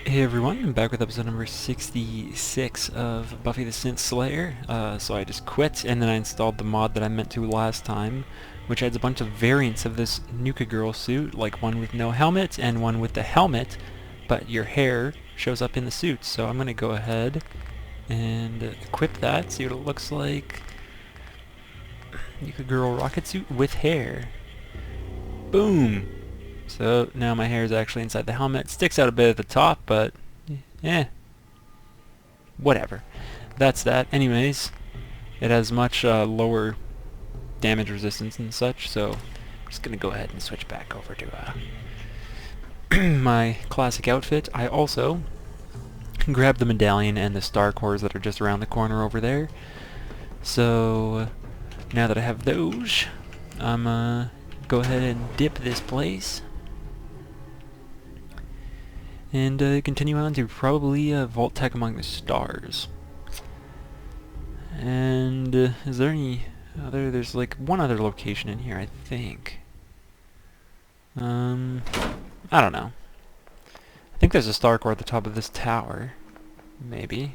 Hey everyone, I'm back with episode number 66 of Buffy the Synth Slayer. So I just quit and then I installed the mod that I meant to last time, which adds a bunch of variants of this Nuka Girl suit, like one with no helmet and one with the helmet, but your hair shows up in the suit. So I'm going to go ahead and equip that, see what it looks like. Nuka Girl rocket suit with hair. Boom! So now my hair is actually inside the helmet. It sticks out a bit at the top, but whatever. That's that. Anyways, it has much lower damage resistance and such, so I'm just gonna go ahead and switch back over to my classic outfit. I also grabbed the medallion and the star cores that are just around the corner over there. So now that I have those, I'm go ahead and dip this place. And continue on to probably Vault-Tec among the stars. And is there any other? There's like one other location in here, I think. I don't know. I think there's a star core at the top of this tower. Maybe.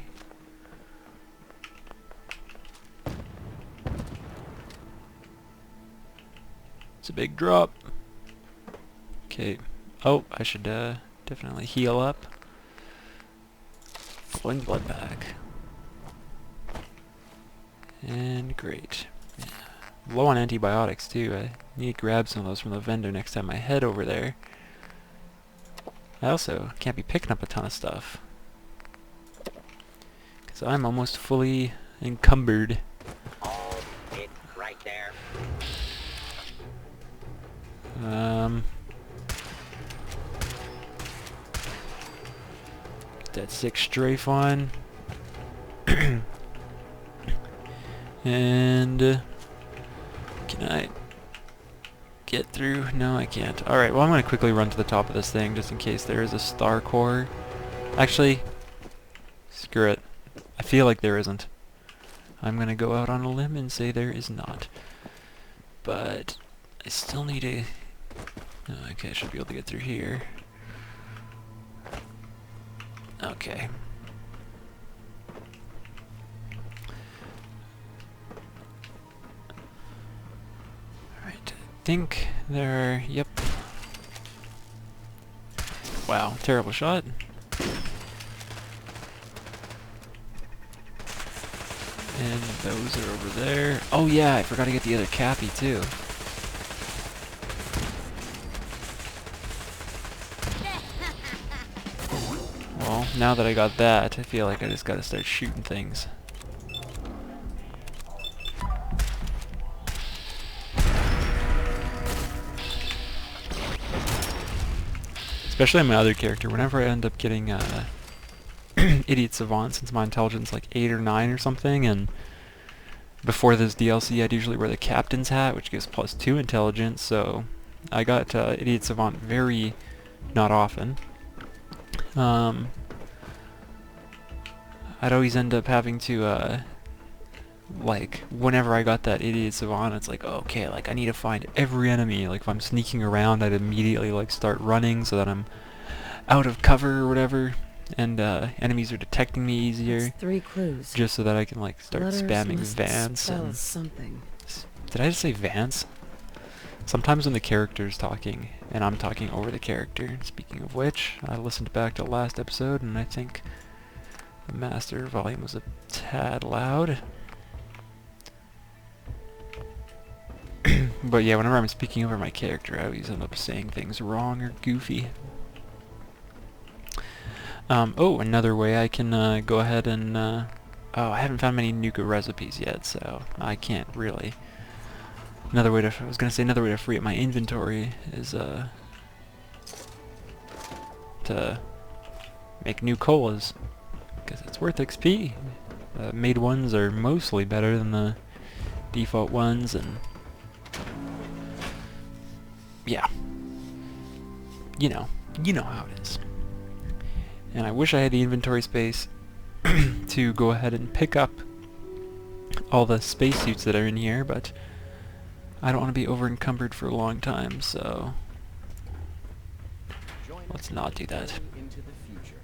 It's a big drop. Okay. Oh, I should definitely heal up. Fling blood back. And great. Yeah. Low on antibiotics too. I need to grab some of those from the vendor next time I head over there. I also can't be picking up a ton of stuff, because I'm almost fully encumbered. Oh, it's right there. Get that 6 strafe on. And can I get through? No, I can't. Alright, well I'm going to quickly run to the top of this thing just in case there is a star core. Actually, screw it. I feel like there isn't. I'm going to go out on a limb and say there is not. But I still need a... Oh, okay, I should be able to get through here. Okay. Alright, I think there are... Yep. Wow, terrible shot. And those are over there. Oh yeah, I forgot to get the other Cappy too. Well, now that I got that, I feel like I just gotta start shooting things. Especially on my other character, whenever I end up getting Idiot Savant, since my intelligence is like 8 or 9 or something, and before this DLC I'd usually wear the Captain's hat, which gives +2 intelligence, so I got Idiot Savant very not often. I'd always end up having to, like, whenever I got that Idiot Savant, it's like, okay, like, I need to find every enemy. Like, if I'm sneaking around, I'd immediately, like, start running so that I'm out of cover or whatever, and enemies are detecting me easier. That's 3 clues. Just so that I can, like, start Letters spamming must Vance spell and... something. Did I just say Vance? Sometimes when the character's talking, and I'm talking over the character. Speaking of which, I listened back to the last episode, and I think the master volume was a tad loud. But yeah, whenever I'm speaking over my character, I always end up saying things wrong or goofy. Oh, another way I can go ahead and... oh, I haven't found many Nuka recipes yet, so I can't really... Another way to... I was gonna say another way to free up my inventory is, to make new colas, because it's worth XP. Made ones are mostly better than the default ones, and... Yeah. You know how it is. And I wish I had the inventory space to go ahead and pick up all the spacesuits that are in here, but I don't want to be over encumbered for a long time, so let's not do that. Into the future.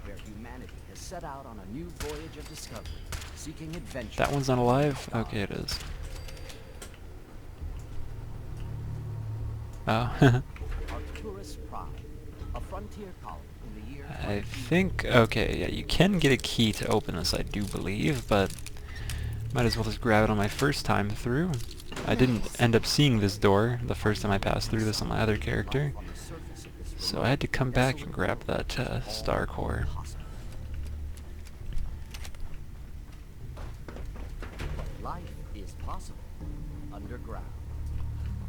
where humanity has set out on a new voyage of discovery, seeking adventure. That one's not alive? Okay, it is. Oh. Arcturus Prime, a frontier colony in the year I think, okay, yeah, you can get a key to open this, I do believe, but might as well just grab it on my first time through. I didn't end up seeing this door the first time I passed through this on my other character, on the surface of this so I had to come back and grab that star core. life is possible underground.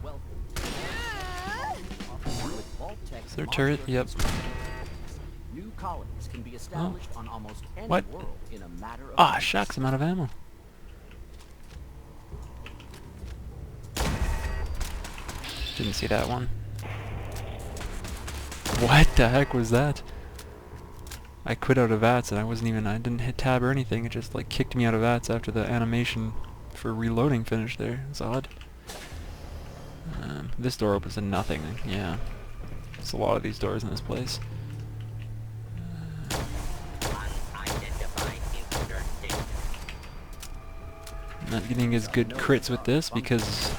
Welcome. With Vault-Tec Is there a turret? Yep. new colonies can be established on almost any What? world in a matter of Ah, weeks. shucks, I'm out of ammo. Didn't see that one. What the heck was that? I quit out of VATS and I didn't hit tab or anything, it just like kicked me out of VATS after the animation for reloading finished there. It's odd. This door opens to nothing, yeah. There's a lot of these doors in this place. Unidentified intruder detected. Not getting as good crits with this because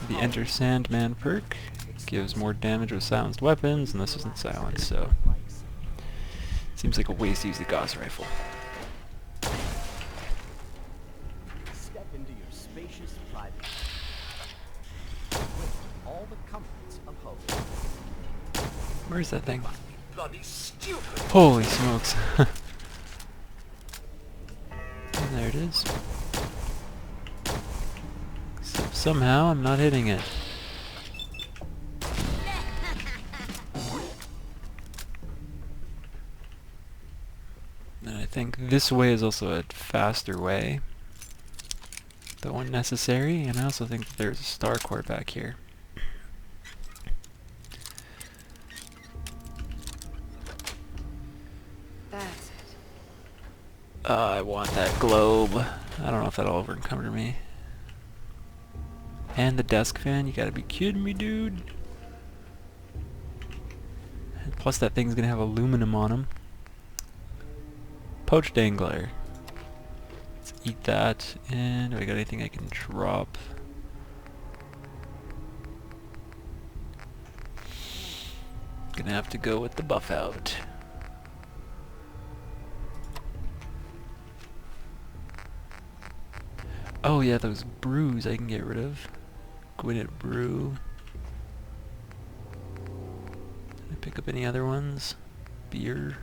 the Enter Sandman perk gives more damage with silenced weapons, and this isn't silenced, so seems like a waste to use the Gauss rifle. Step into your spacious private with all the comforts of home. Where's that thing? Bloody stupid. Holy smokes. And there it is. Except somehow I'm not hitting it. And I think this way is also a faster way, though unnecessary, and I also think that there's a star core back here. That's it. I want that globe. I don't know if that'll ever encumber me. And the desk fan, you gotta be kidding me, dude. And plus that thing's gonna have aluminum on him. Poached angler. Let's eat that. And do I got anything I can drop? Gonna have to go with the buff out. Oh yeah, those brews I can get rid of. Gwyneth brew. Did I pick up any other ones? Beer.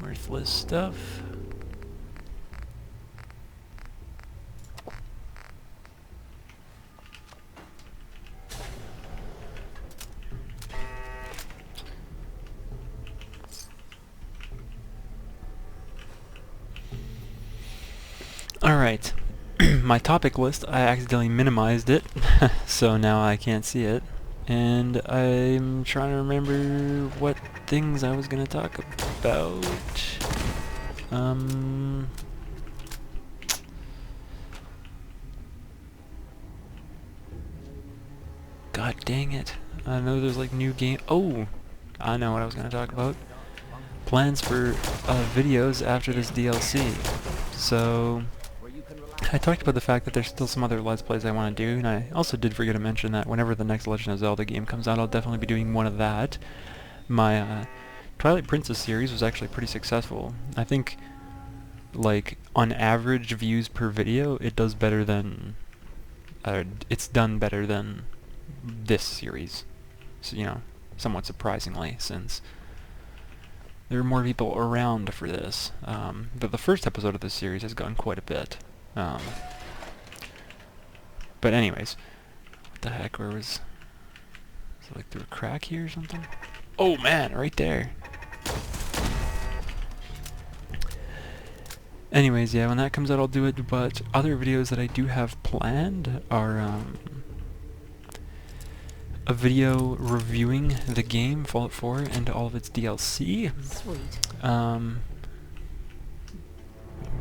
Worthless stuff. Alright, my topic list, I accidentally minimized it, so now I can't see it. And I'm trying to remember what things I was going to talk about. God dang it. I know there's like new game. Oh! I know what I was going to talk about. Plans for videos after this DLC. So I talked about the fact that there's still some other Let's Plays I want to do, and I also did forget to mention that whenever the next Legend of Zelda game comes out, I'll definitely be doing one of that. My Twilight Princess series was actually pretty successful. I think, like, on average views per video, it does better than... it's done better than this series. So, you know, somewhat surprisingly, since there are more people around for this. But the first episode of this series has gone quite a bit. But anyways, what the heck, where was... Is it like through a crack here or something? Oh man, right there! Anyways, yeah, when that comes out I'll do it, but other videos that I do have planned are a video reviewing the game, Fallout 4, and all of its DLC. Sweet.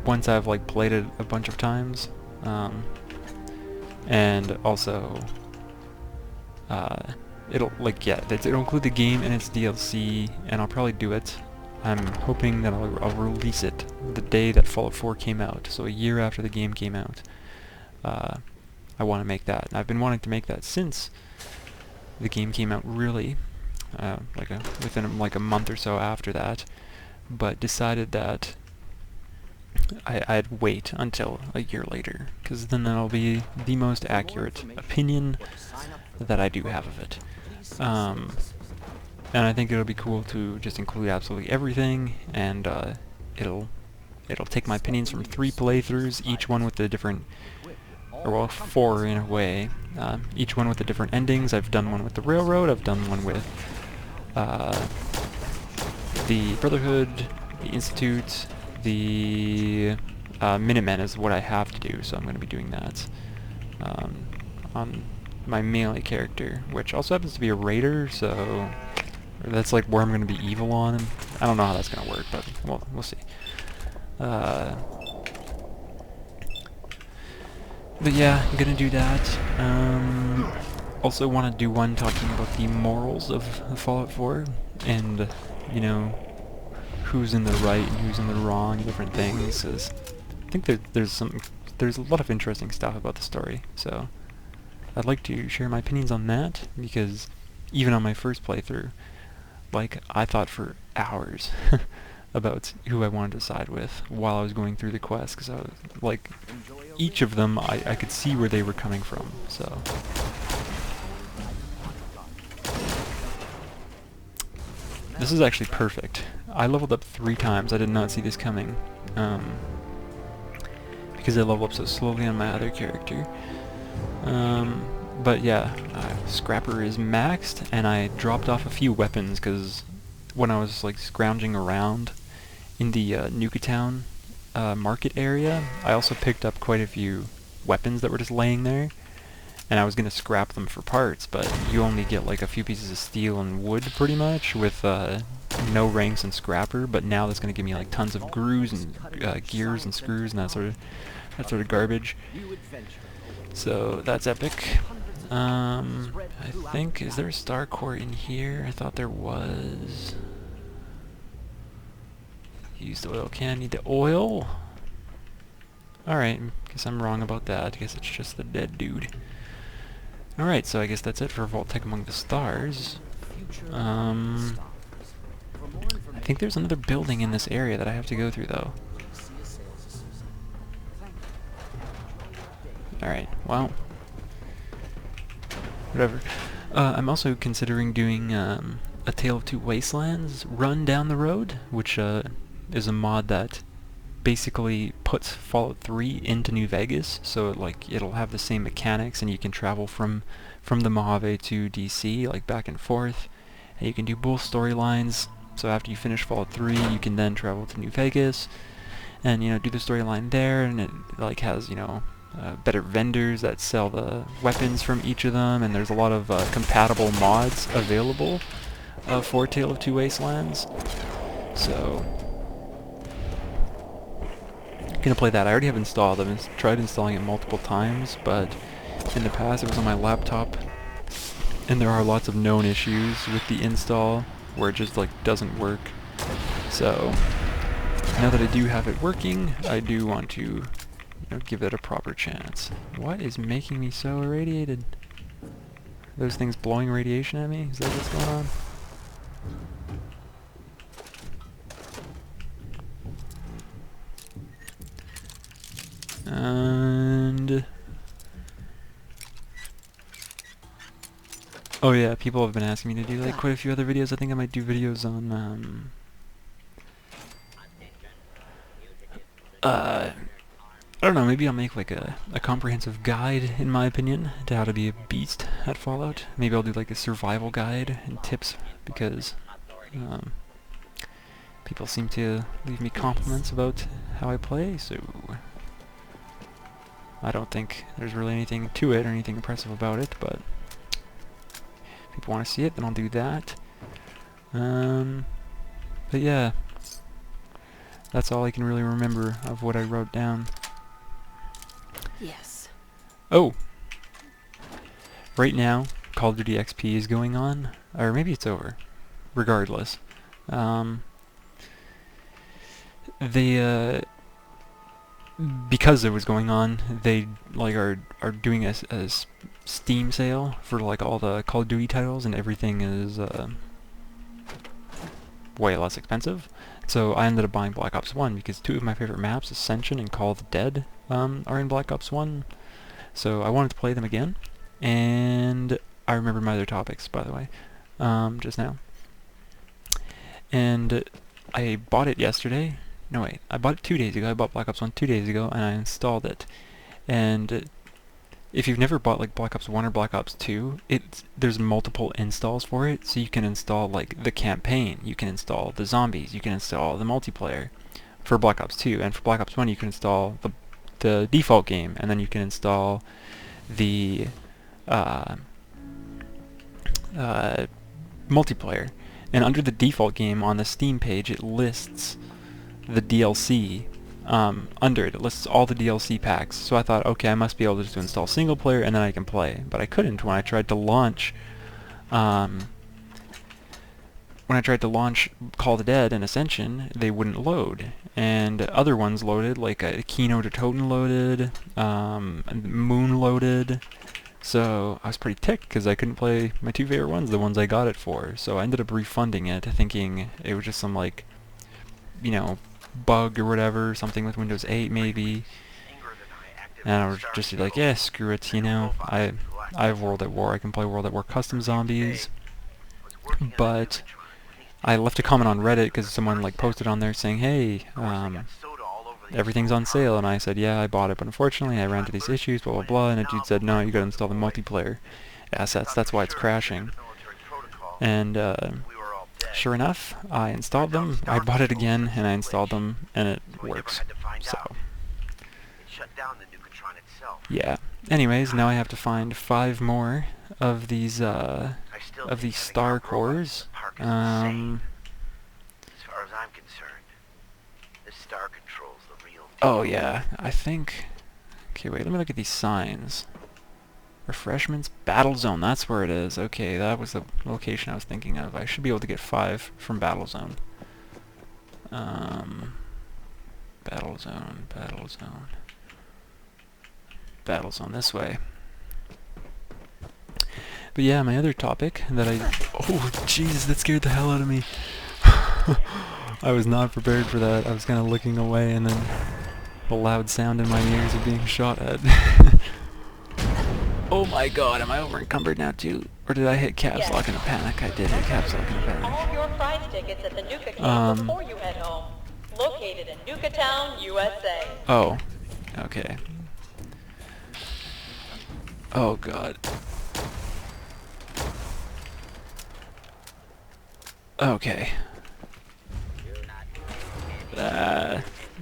Once I've like played it a bunch of times, and also it'll like it'll include the game and its DLC, and I'll probably do it I'm hoping that I'll release it the day that Fallout 4 came out, so a year after the game came out. I want to make that. And I've been wanting to make that since the game came out, really, within like a month or so after that, but decided that I'd wait until a year later, because then that'll be the most accurate opinion that I do have of it. And I think it'll be cool to just include absolutely everything, and it'll take my opinions from 3 playthroughs, each one with a different, or well, 4 in a way, each one with the different endings. I've done one with the Railroad, I've done one with the Brotherhood, the Institute, the Minutemen is what I have to do, so I'm going to be doing that on my melee character, which also happens to be a raider, so that's like where I'm going to be evil on him. I don't know how that's going to work, but we'll see. But yeah, I'm going to do that. Also want to do one talking about the morals of Fallout 4, and, you know, who's in the right and who's in the wrong, different things. I think there's a lot of interesting stuff about the story, so I'd like to share my opinions on that, because even on my first playthrough, like, I thought for hours about who I wanted to side with while I was going through the quest, because I was, like, each of them I could see where they were coming from, so. This is actually perfect. I leveled up 3 times. I did not see this coming, because I level up so slowly on my other character. But yeah, Scrapper is maxed, and I dropped off a few weapons because when I was like scrounging around in the Nuketown market area, I also picked up quite a few weapons that were just laying there, and I was gonna scrap them for parts, but you only get like a few pieces of steel and wood pretty much with no ranks in Scrapper. But now that's gonna give me like tons of grooves and gears and screws and that sort of garbage. So that's epic. I think, is there a star core in here? I thought there was. Use the oil can. Need the oil. Alright, guess I'm wrong about that. I guess it's just the dead dude. Alright, so I guess that's it for Vault-Tec Among the Stars. I think there's another building in this area that I have to go through, though. Alright, well, whatever. I'm also considering doing A Tale of Two Wastelands run down the road, which is a mod that basically puts Fallout 3 into New Vegas, so it'll have the same mechanics, and you can travel from the Mojave to DC, like back and forth, and you can do both storylines. So after you finish Fallout 3, you can then travel to New Vegas, and, you know, do the storyline there, and it like has, you know, better vendors that sell the weapons from each of them, and there's a lot of compatible mods available for Tale of Two Wastelands. So gonna play that. I already have installed. I've tried installing it multiple times, but in the past it was on my laptop, and there are lots of known issues with the install where it just like doesn't work. So now that I do have it working, I do want to, you know, give it a proper chance. What is making me so irradiated? Those things blowing radiation at me? Is that what's going on? And oh yeah, people have been asking me to do like quite a few other videos. I think I might do videos on I don't know, maybe I'll make like a comprehensive guide, in my opinion, to how to be a beast at Fallout. Maybe I'll do like a survival guide and tips, because people seem to leave me compliments about how I play, so I don't think there's really anything to it or anything impressive about it, but if people want to see it, then I'll do that. But yeah, that's all I can really remember of what I wrote down. Yes. Oh! Right now, Call of Duty XP is going on, or maybe it's over. Regardless. they because it was going on, they like are doing a Steam sale for like all the Call of Duty titles, and everything is way less expensive. So I ended up buying Black Ops 1 because two of my favorite maps, Ascension and Call of the Dead, are in Black Ops 1. So I wanted to play them again, and I remember my other topics, by the way, just now. And I bought it yesterday. No wait, I bought it 2 days ago. I bought Black Ops 1 2 days ago, and I installed it. And if you've never bought like Black Ops 1 or Black Ops 2, there's multiple installs for it, so you can install like the campaign, you can install the zombies, you can install the multiplayer for Black Ops 2, and for Black Ops 1 you can install the default game, and then you can install the multiplayer. And under the default game on the Steam page, it lists the DLC. Under it lists all the DLC packs. So I thought, okay, I must be able to just install single player and then I can play. But I couldn't when I tried to launch Call of the Dead and Ascension, they wouldn't load. And other ones loaded, like Kino to Toten loaded, Moon loaded. So I was pretty ticked because I couldn't play my two favorite ones, the ones I got it for. So I ended up refunding it, thinking it was just some like, you know, bug or whatever, something with Windows 8 maybe. And I was just like, yeah, screw it, you know. I have World at War. I can play World at War Custom Zombies. But I left a comment on Reddit because someone like posted on there saying, hey, everything's on sale, and I said, yeah, I bought it, but unfortunately I ran into these issues, blah blah blah, and a dude said, no, you gotta install the multiplayer assets, that's why it's crashing. And sure enough, I installed them, I bought it again, and I installed them, and it works. So yeah. Anyways, now I have to find 5 more of these star cores. As far as I'm concerned, this star controls the real deal. Oh yeah, I think... Okay, wait, let me look at these signs. Refreshments, Battlezone, that's where it is. Okay, that was the location I was thinking of. I should be able to get 5 from Battlezone. Battlezone, this way. But yeah, my other topic that I... Oh, Jesus, that scared the hell out of me. I was not prepared for that. I was kind of looking away, and then the loud sound in my ears of being shot at. Oh my god, am I over encumbered now too? Or did I hit caps lock in a panic? I did hit caps lock in a panic. All your prize tickets at the Nuka Club before you head home. Located in Nuka Town, USA. Oh, okay. Oh god. Okay.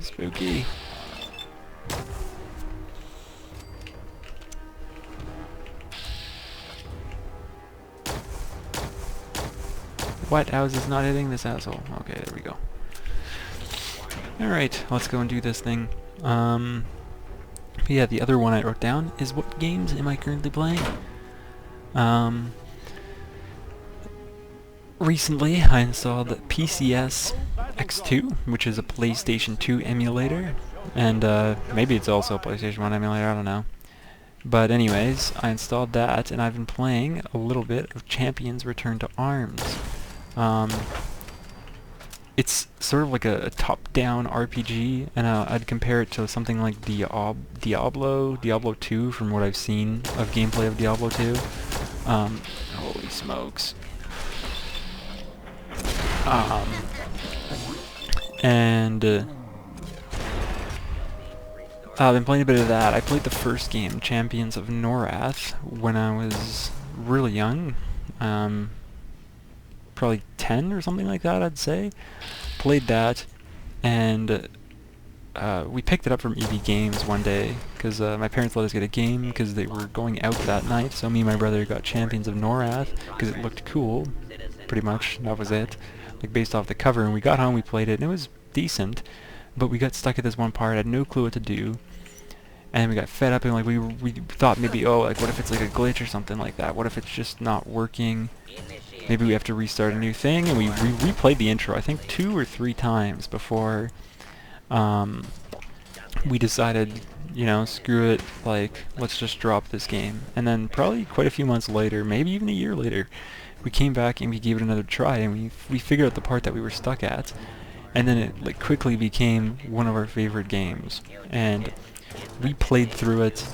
Spooky. What? How is this not hitting this asshole? Okay, there we go. Alright, let's go and do this thing. Yeah, the other one I wrote down is what games am I currently playing? Recently I installed PCS X2, which is a PlayStation 2 emulator, and maybe it's also a PlayStation 1 emulator, I don't know. But anyways, I installed that, and I've been playing a little bit of Champions Return to Arms. It's sort of like a top-down RPG, and I'd compare it to something like Diablo 2, from what I've seen of gameplay of Diablo 2. Holy smokes. And I've been playing a bit of that. I played the first game, Champions of Norath, when I was really young. Probably 10 or something like that, I'd say. Played that, and we picked it up from EB Games one day, because my parents let us get a game because they were going out that night, so me and my brother got Champions of Norath because it looked cool, pretty much, that was it. Like based off the cover, and we got home, we played it, and it was decent, but we got stuck at this one part, had no clue what to do, and we got fed up, and like we thought maybe, oh, like what if it's like a glitch or something like that, what if it's just not working, maybe we have to restart a new thing, and we replayed the intro I think 2 or 3 times before we decided, you know, screw it, like, let's just drop this game. And then probably quite a few months later, maybe even a year later, we came back and we gave it another try, and we figured out the part that we were stuck at, and then it like quickly became one of our favorite games. And we played through it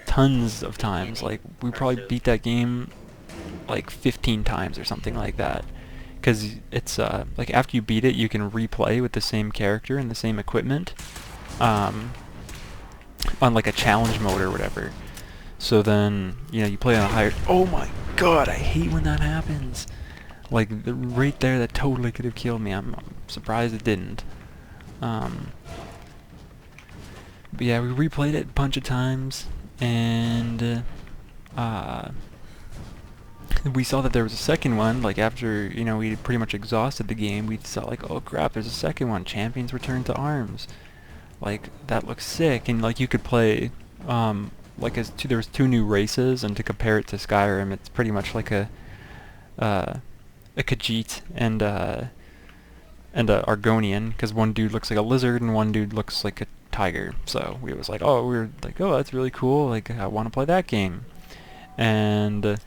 tons of times. Like, we probably beat that game like 15 times or something like that. Because it's, like, after you beat it, you can replay with the same character and the same equipment, on, like, a challenge mode or whatever. So then, you know, you play on a higher... Oh my god, I hate when that happens! Like, right there, that totally could have killed me. I'm surprised it didn't. But yeah, we replayed it a bunch of times, and, we saw that there was a second one. Like, after, you know, we pretty much exhausted the game, we saw, like, oh crap, there's a second one, Champions Return to Arms. Like, that looks sick, and, like, you could play, like, there was 2 new races, and to compare it to Skyrim, it's pretty much like a Khajiit and a Argonian, because one dude looks like a lizard and one dude looks like a tiger. So we was like, oh, that's really cool, like, I want to play that game. And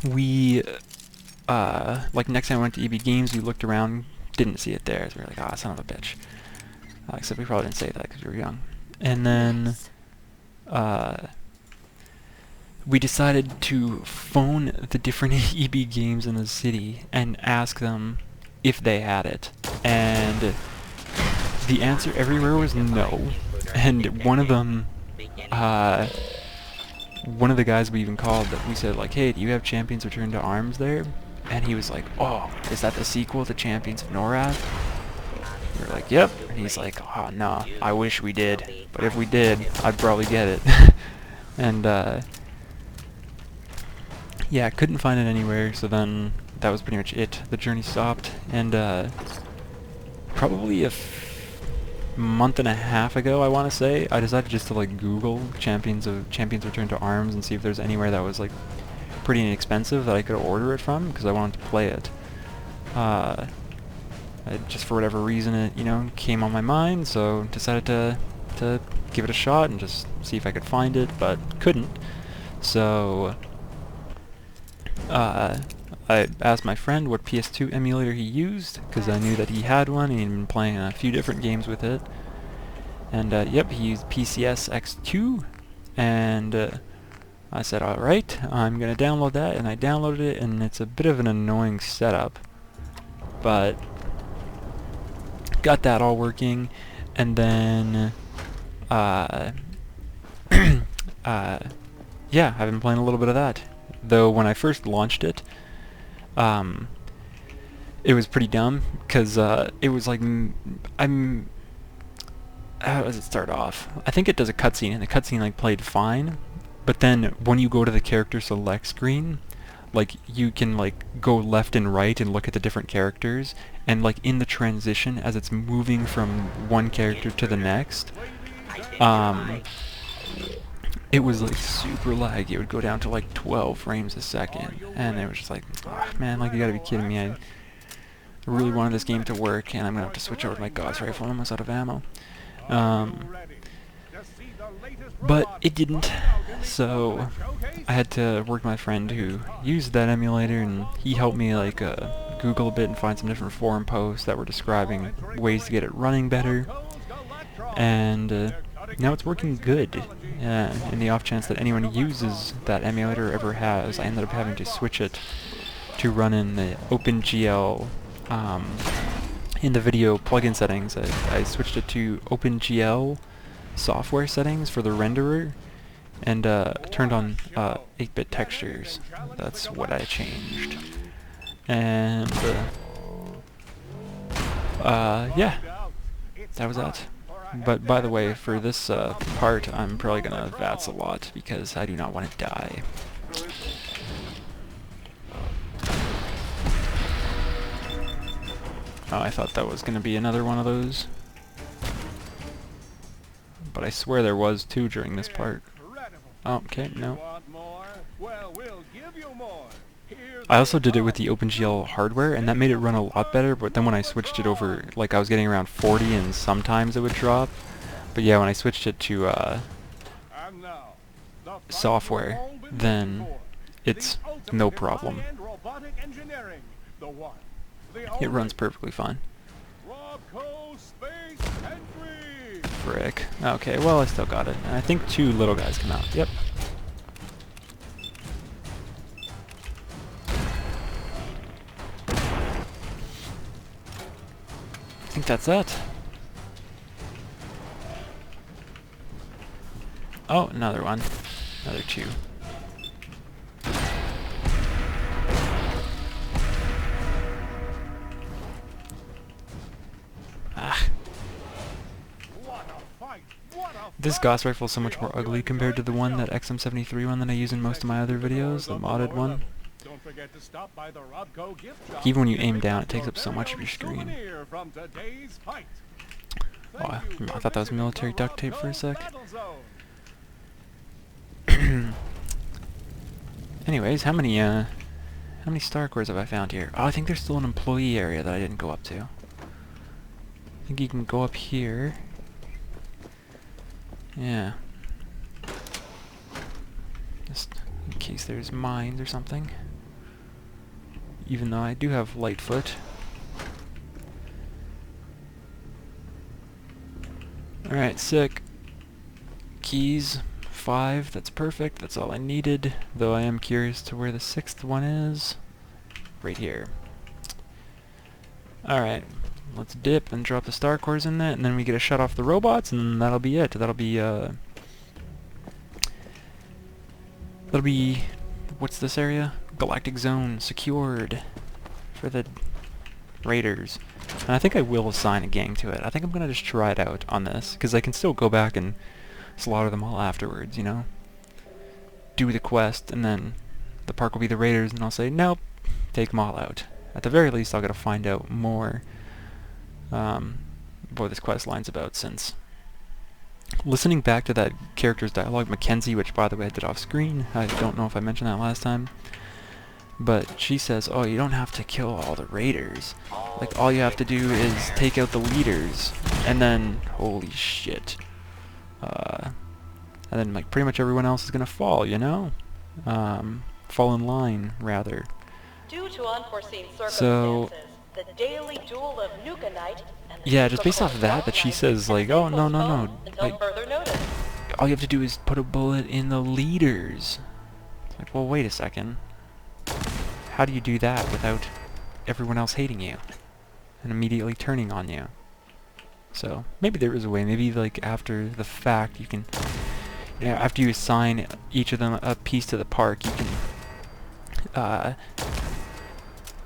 we, like, next time we went to EB Games, we looked around, didn't see it there, so we were like, ah, son of a bitch. Except we probably didn't say that because we were young. And then, we decided to phone the different EB Games in the city and ask them if they had it. And the answer everywhere was no. And one of them, one of the guys we even called, that we said, like, hey, do you have Champions Return to Arms there? And he was like, oh, is that the sequel to Champions of Norath? We were like, yep. And he's like, oh, no, I wish we did. But if we did, I'd probably get it. And, yeah, couldn't find it anywhere, so then that was pretty much it. The journey stopped, and, probably a month and a half ago, I want to say, I decided just to, like, Google Champions Return to Arms and see if there's anywhere that was, like, pretty inexpensive that I could order it from, because I wanted to play it. Just for whatever reason, it, you know, came on my mind, so decided to give it a shot and just see if I could find it, but couldn't. So I asked my friend what PS2 emulator he used, because I knew that he had one and he'd been playing a few different games with it. And yep, he used PCS X2, and I said, alright, I'm gonna download that, and I downloaded it, and it's a bit of an annoying setup, but got that all working. And then yeah, I've been playing a little bit of that. Though when I first launched it, it was pretty dumb, because it was like, how does it start off? I think it does a cutscene, and the cutscene, like, played fine, but then when you go to the character select screen, like, you can, like, go left and right and look at the different characters, and, like, in the transition as it's moving from one character to the next, it was, like, super laggy. It would go down to, like, 12 frames a second, and it was just like, oh, man, like, you gotta be kidding me. I really wanted this game to work, and I'm gonna have to switch over to my Gauss rifle. I'm almost out of ammo. But it didn't, so I had to work with my friend who used that emulator, and he helped me, like, Google a bit and find some different forum posts that were describing ways to get it running better, and now it's working good. In the off chance that anyone uses that emulator or ever has, I ended up having to switch it to run in the OpenGL, in the video plugin settings. I switched it to OpenGL software settings for the renderer, and turned on 8-bit textures. That's what I changed. And yeah, that was that. But by the way, for this part, I'm probably gonna VATS a lot, because I do not want to die. Oh, I thought that was gonna be another one of those, but I swear there was 2 during this part. Oh, okay, no. Well, we'll give you more. Here's I also did it with the OpenGL hardware, and that made it run a lot better, but then when I switched it over, like I was getting around 40 and sometimes it would drop. But yeah, when I switched it to software, then it's no problem. It runs perfectly fine. Frick. Okay, well I still got it. And I think 2 little guys come out. Yep. I think that's it. Oh, another one. Another 2. Ah. This Gauss rifle is so much more ugly compared to the one, that XM73 one that I use in most of my other videos, the modded one. Even when you aim down, it takes up so much of your screen. Oh, I thought that was military duct tape for a sec. Anyways, how many star cores have I found here? Oh, I think there's still an employee area that I didn't go up to. I think you can go up here. Yeah. Just in case there's mines or something. Even though I do have Lightfoot. Alright, sick. Keys. 5, that's perfect, that's all I needed, though I am curious to where the 6th one is. Right here. Alright, let's dip and drop the star cores in that, and then we get to shut off the robots, and that'll be it. That'll be, what's this area? Galactic Zone secured for the Raiders. And I think I will assign a gang to it. I think I'm gonna just try it out on this, because I can still go back and slaughter them all afterwards, you know? Do the quest, and then the park will be the Raiders, and I'll say, nope, take them all out. At the very least, I'll get to find out more what this quest line's about, since listening back to that character's dialogue, Mackenzie, which by the way I did off screen, I don't know if I mentioned that last time, but she says, oh, you don't have to kill all the Raiders. Like, all you have to do is take out the leaders, and then, holy shit. And then, like, pretty much everyone else is gonna fall, you know? Fall in line, rather. Due to unforeseen So, circumstances, the daily duel of Nuka Knight and the yeah, just based off of that she says, like, oh, no, until further notice. all you have to do is put a bullet in the leaders. It's like, well, wait a second. How do you do that without everyone else hating you and immediately turning on you? So, maybe there is a way. Maybe, like, after the fact, you can... Yeah, after you assign each of them a piece to the park, you can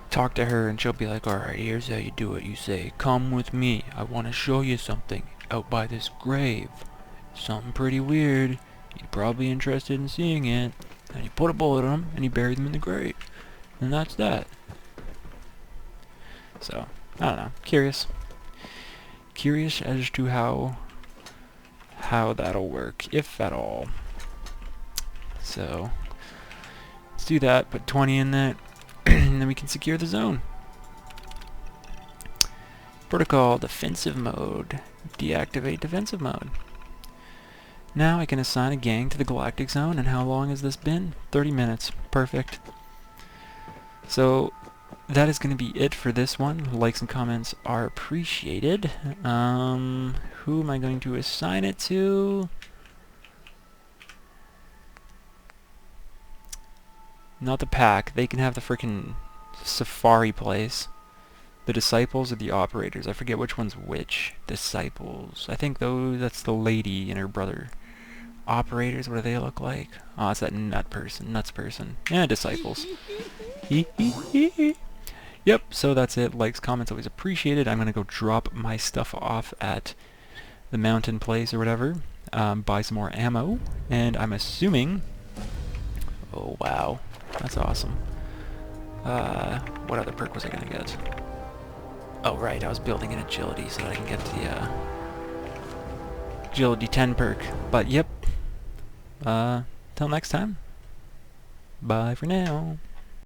talk to her, and she'll be like, alright, here's how you do it. You say, come with me. I want to show you something out by this grave. Something pretty weird. You're probably interested in seeing it. And you put a bullet on them, and you bury them in the grave. And that's that. So, I don't know. Curious as to how that'll work, if at all. So let's do that, put 20 in that, and then we can secure the zone. Protocol defensive mode. Deactivate defensive mode. Now I can assign a gang to the Galactic Zone, and how long has this been? 30 minutes. Perfect. So that is going to be it for this one. Likes and comments are appreciated. Who am I going to assign it to? Not the pack. They can have the frickin' safari place. The disciples or the operators. I forget which one's which. Disciples. I think that's the lady and her brother. Operators, what do they look like? Oh, it's that nuts person. Yeah, disciples. Yep, so that's it. Likes, comments, always appreciated. I'm gonna go drop my stuff off at the mountain place or whatever. Buy some more ammo. And I'm assuming... Oh, wow. That's awesome. What other perk was I gonna get? Oh, right, I was building an agility so that I can get the agility 10 perk. But, yep. Till next time. Bye for now.